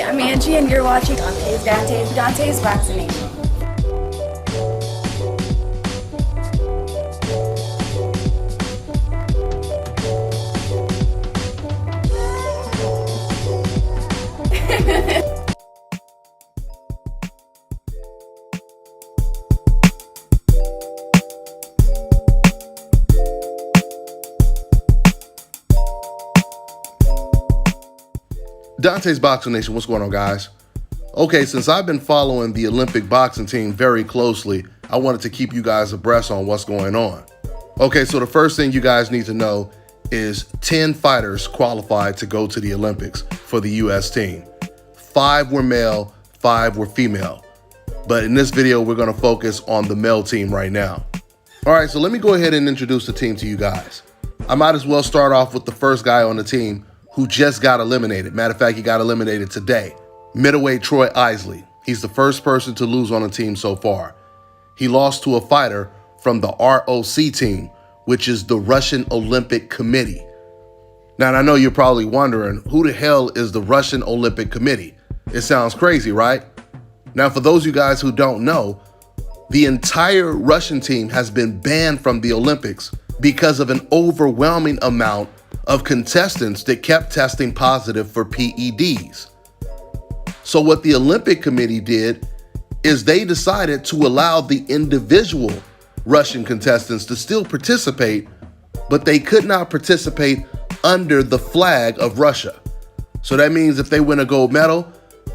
I'm Angie, and you're watching Dante's Vaccination. Dante's Boxing Nation, what's going on, guys? Okay, since I've been following the Olympic boxing team very closely, I wanted to keep you guys abreast on what's going on. Okay, so the first thing you guys need to know is 10 fighters qualified to go to the Olympics for the U.S. team. 5 were male, 5 were female. But in this video, we're going to focus on the male team right now. All right, so let me go ahead and introduce the team to you guys. I might as well start off with the first guy on the team who just got eliminated. Matter of fact, he got eliminated today. Middleweight Troy Isley. He's the first person to lose on the team so far. He lost to a fighter from the ROC team, which is the Russian Olympic Committee. Now, I know you're probably wondering, who the hell is the Russian Olympic Committee? It sounds crazy, right? Now, for those of you guys who don't know, the entire Russian team has been banned from the Olympics because of an overwhelming amount of contestants that kept testing positive for PEDs. So what the Olympic Committee did is they decided to allow the individual Russian contestants to still participate, but they could not participate under the flag of Russia. So that means if they win a gold medal,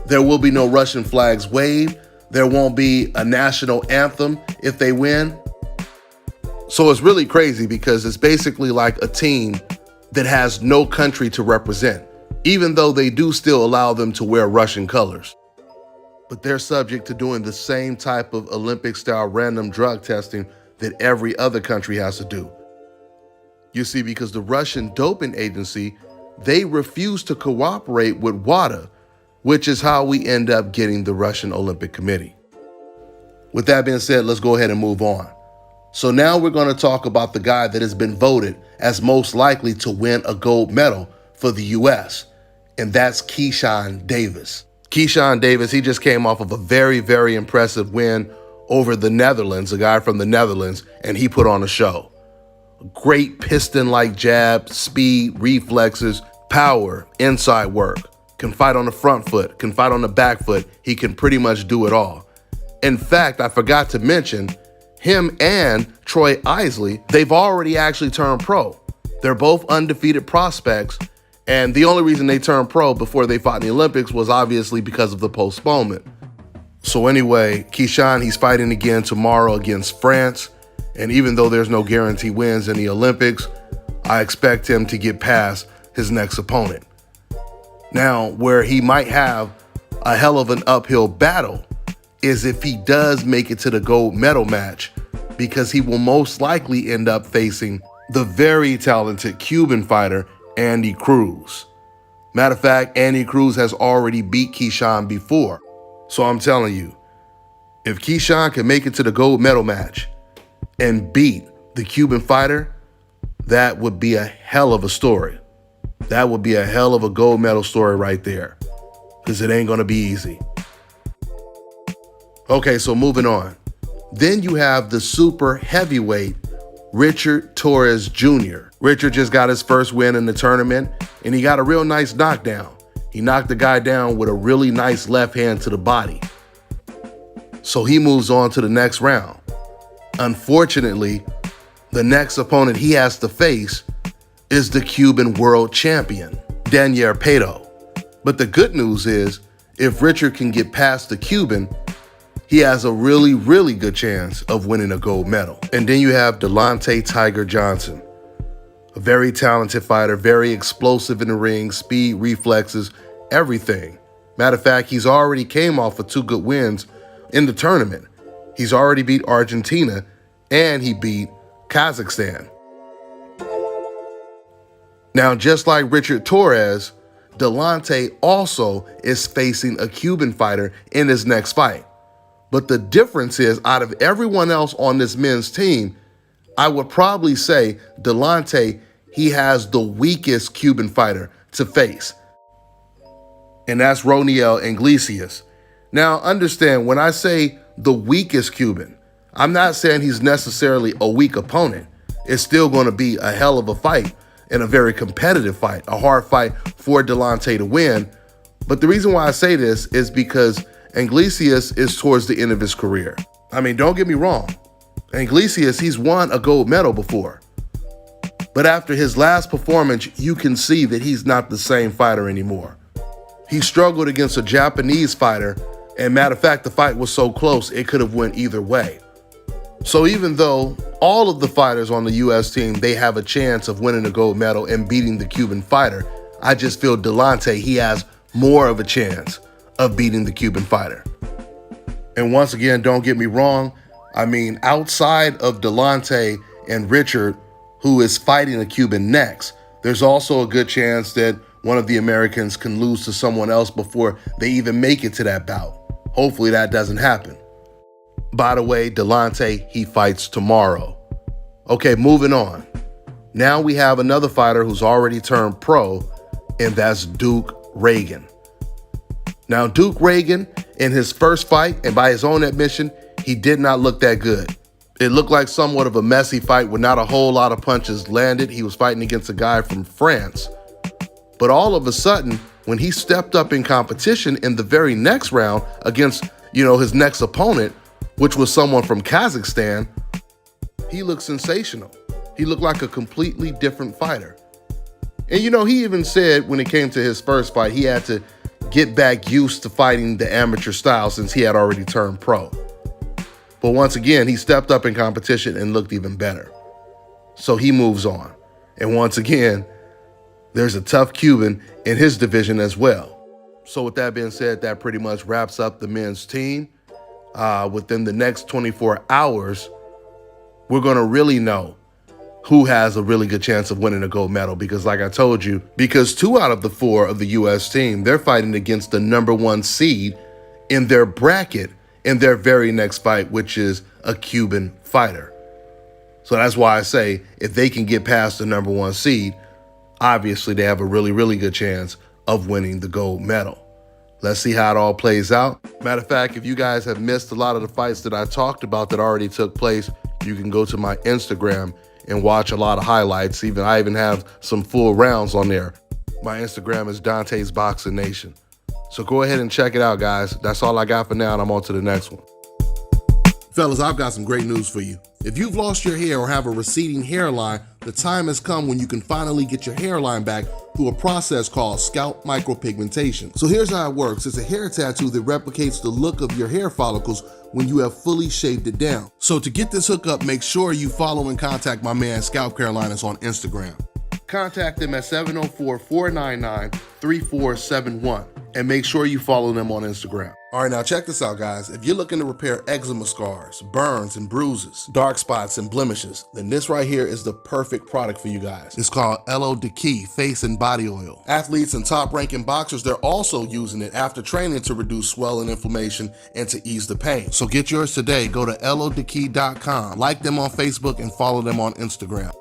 there will be no Russian flags waved. There won't be a national anthem if they win. So it's really crazy because it's basically like a team that has no country to represent, even though they do still allow them to wear Russian colors. But they're subject to doing the same type of Olympic-style random drug testing that every other country has to do. You see, because the Russian doping agency, they refuse to cooperate with WADA, which is how we end up getting the Russian Olympic Committee. With that being said, let's go ahead and move on. So now we're going to talk about the guy that has been voted as most likely to win a gold medal for the U.S., and that's Keyshawn Davis. Keyshawn Davis, he just came off of a very, very impressive win over the Netherlands, a guy from the Netherlands, and he put on a show. Great piston-like jab, speed, reflexes, power, inside work. Can fight on the front foot, can fight on the back foot. He can pretty much do it all. In fact, I forgot to mention, him and Troy Isley, they've already actually turned pro. They're both undefeated prospects, and the only reason they turned pro before they fought in the Olympics was obviously because of the postponement. So anyway, Keyshawn, he's fighting again tomorrow against France, and even though there's no guarantee wins in the Olympics, I expect him to get past his next opponent. Now, where he might have a hell of an uphill battle is if he does make it to the gold medal match, because he will most likely end up facing the very talented Cuban fighter, Andy Cruz. Matter of fact, Andy Cruz has already beat Keyshawn before. So I'm telling you, if Keyshawn can make it to the gold medal match and beat the Cuban fighter, that would be a hell of a story. That would be a hell of a gold medal story right there, because it ain't going to be easy. Okay, so moving on. Then you have the super heavyweight Richard Torres Jr. Richard just got his first win in the tournament, and he got a real nice knockdown. He knocked the guy down with a really nice left hand to the body. So he moves on to the next round. Unfortunately, the next opponent he has to face is the Cuban world champion, Daniel Peto. But the good news is, if Richard can get past the Cuban, he has a really, really good chance of winning a gold medal. And then you have Delonte Tiger Johnson, a very talented fighter, very explosive in the ring, speed, reflexes, everything. Matter of fact, he's already came off of 2 good wins in the tournament. He's already beat Argentina, and he beat Kazakhstan. Now, just like Richard Torres, Delonte also is facing a Cuban fighter in his next fight. But the difference is, out of everyone else on this men's team, I would probably say Delonte, he has the weakest Cuban fighter to face. and that's Roniel Iglesias. Now, understand, when I say the weakest Cuban, I'm not saying he's necessarily a weak opponent. It's still going to be a hell of a fight and a very competitive fight, a hard fight for Delonte to win. But the reason why I say this is because Iglesias is towards the end of his career. I mean, don't get me wrong. Iglesias, he's won a gold medal before. But after his last performance, you can see that he's not the same fighter anymore. He struggled against a Japanese fighter, and matter of fact, the fight was so close, it could have went either way. So even though all of the fighters on the U.S. team, they have a chance of winning a gold medal and beating the Cuban fighter, I just feel Delonte, he has more of a chance of beating the Cuban fighter. And once again, don't get me wrong, I mean, outside of Delonte and Richard, who is fighting a Cuban next, there's also a good chance that one of the Americans can lose to someone else before they even make it to that bout. Hopefully that doesn't happen. By the way, Delonte, he fights tomorrow. Okay, moving on. Now we have another fighter who's already turned pro, and that's Duke Reagan. Now, Duke Reagan, in his first fight, and by his own admission, he did not look that good. It looked like somewhat of a messy fight with not a whole lot of punches landed. He was fighting against a guy from France. But all of a sudden, when he stepped up in competition in the very next round against, his next opponent, which was someone from Kazakhstan, he looked sensational. He looked like a completely different fighter. And he even said when it came to his first fight, he had to get back used to fighting the amateur style since he had already turned pro. But once again, he stepped up in competition and looked even better. So he moves on. And once again, there's a tough Cuban in his division as well. So with that being said, that pretty much wraps up the men's team. Within the next 24 hours, we're going to really know who has a really good chance of winning a gold medal. Because like I told you, because 2 out of the 4 of the U.S. team, they're fighting against the #1 seed in their bracket in their very next fight, which is a Cuban fighter. So that's why I say if they can get past the #1 seed, obviously they have a really, really good chance of winning the gold medal. Let's see how it all plays out. Matter of fact, if you guys have missed a lot of the fights that I talked about that already took place, you can go to my Instagram and watch a lot of highlights. I even have some full rounds on there. My Instagram is Dante's Boxing Nation. So go ahead and check it out, guys. That's all I got for now, and I'm on to the next one. Fellas, I've got some great news for you. If you've lost your hair or have a receding hairline, the time has come when you can finally get your hairline back through a process called scalp micropigmentation. So here's how it works. It's a hair tattoo that replicates the look of your hair follicles when you have fully shaved it down. So to get this hookup, make sure you follow and contact my man Scalp Carolinas on Instagram. Contact them at 704-499-3471 and make sure you follow them on Instagram. All right, now check this out, guys. If you're looking to repair eczema scars, burns and bruises, dark spots and blemishes, then this right here is the perfect product for you guys. It's called Elo Deki Face and Body Oil. Athletes and top-ranking boxers, they're also using it after training to reduce swelling, inflammation, and to ease the pain. So get yours today. Go to elodeki.com, like them on Facebook, and follow them on Instagram.